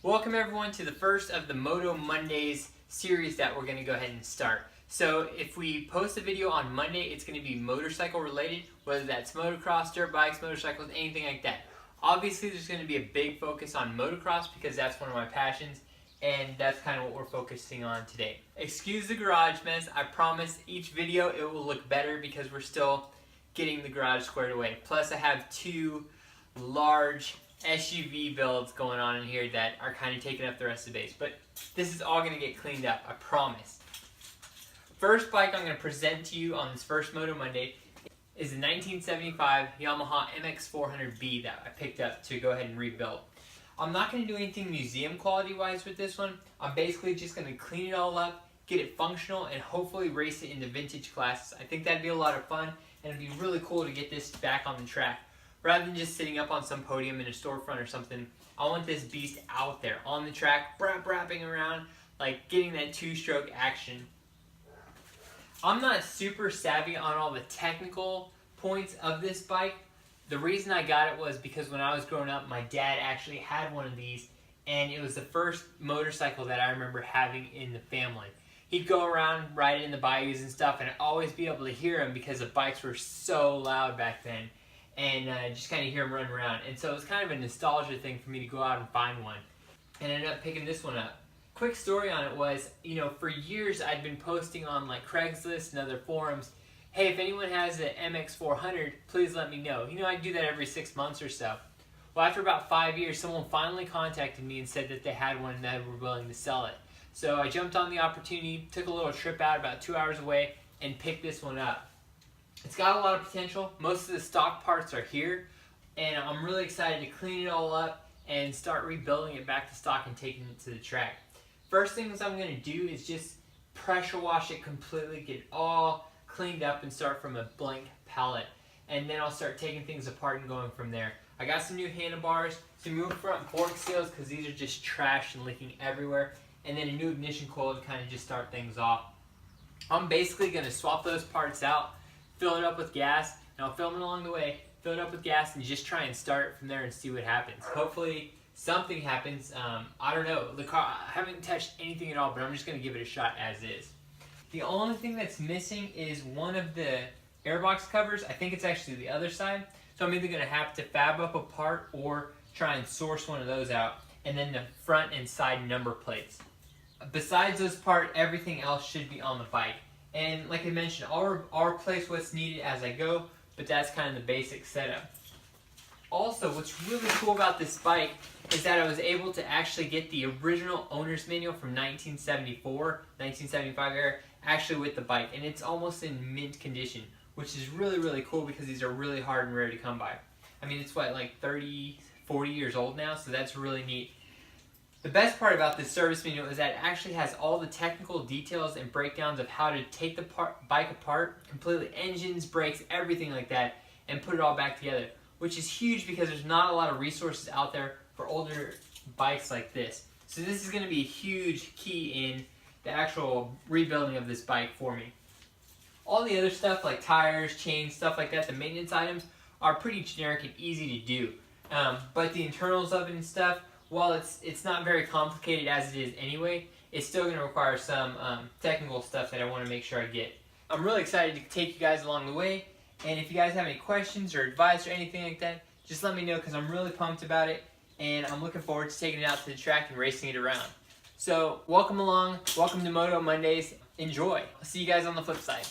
Welcome everyone to the first of the Moto Mondays series that we're going to go ahead and start. So if we post a video on Monday, it's going to be motorcycle related, whether that's motocross, dirt bikes, motorcycles, anything like that. Obviously there's going to be a big focus on motocross because that's one of my passions, and that's kind of what we're focusing on today. Excuse the garage mess. I promise each video it will look better because we're still getting the garage squared away. Plus I have two large SUV builds going on in here that are kind of taking up the rest of the base. But this is all going to get cleaned up, I promise. First bike I'm going to present to you on this first Moto Monday is the 1975 Yamaha MX400B that I picked up to go ahead and rebuild. I'm not going to do anything museum quality wise with this one. I'm basically just going to clean it all up, get it functional, and hopefully race it into vintage classes. I think that'd be a lot of fun, and it'd be really cool to get this back on the track. Rather than just sitting up on some podium in a storefront or something, I want this beast out there on the track, wrapping around, like getting that two-stroke action. I'm not super savvy on all the technical points of this bike. The reason I got it was because when I was growing up, my dad actually had one of these, and it was the first motorcycle that I remember having in the family. He'd go around riding in the bayous and stuff, and I'd always be able to hear him because the bikes were so loud back then. And just kind of hear him run around. And so it was kind of a nostalgia thing for me to go out and find one. And I ended up picking this one up. Quick story on it was, for years I'd been posting on like Craigslist and other forums, hey, if anyone has an MX400, please let me know. I do that every 6 months or so. Well, after about 5 years, someone finally contacted me and said that they had one and that were willing to sell it. So I jumped on the opportunity, took a little trip out about 2 hours away, and picked this one up. It's got a lot of potential. Most of the stock parts are here, and I'm really excited to clean it all up and start rebuilding it back to stock and taking it to the track. First things I'm going to do is just pressure wash it completely, get it all cleaned up, and start from a blank palette. And then I'll start taking things apart and going from there. I got some new handlebars, some new front fork seals because these are just trash and leaking everywhere, and then a new ignition coil to kind of just start things off. I'm basically going to swap those parts out, fill it up with gas, and I'll film it along the way, fill it up with gas, and just try and start it from there and see what happens. Hopefully something happens. I don't know. The car, I haven't touched anything at all, but I'm just going to give it a shot as is. The only thing that's missing is one of the airbox covers. I think it's actually the other side. So I'm either going to have to fab up a part or try and source one of those out. And then the front and side number plates. Besides those parts, everything else should be on the bike. And like I mentioned, I'll replace what's needed as I go, but that's kind of the basic setup. Also, what's really cool about this bike is that I was able to actually get the original owner's manual from 1974, 1975 era, actually with the bike. And it's almost in mint condition, which is really, really cool because these are really hard and rare to come by. I mean, it's what, like 30, 40 years old now, so that's really neat. The best part about this service manual is that it actually has all the technical details and breakdowns of how to take the bike apart, completely engines, brakes, everything like that, and put it all back together, which is huge because there's not a lot of resources out there for older bikes like this. So this is going to be a huge key in the actual rebuilding of this bike for me. All the other stuff like tires, chains, stuff like that, the maintenance items are pretty generic and easy to do. But the internals of it and stuff, while it's not very complicated as it is anyway, it's still going to require some technical stuff that I want to make sure I get. I'm really excited to take you guys along the way, and if you guys have any questions or advice or anything like that, just let me know because I'm really pumped about it, and I'm looking forward to taking it out to the track and racing it around. So welcome along, welcome to Moto Mondays, enjoy. I'll see you guys on the flip side.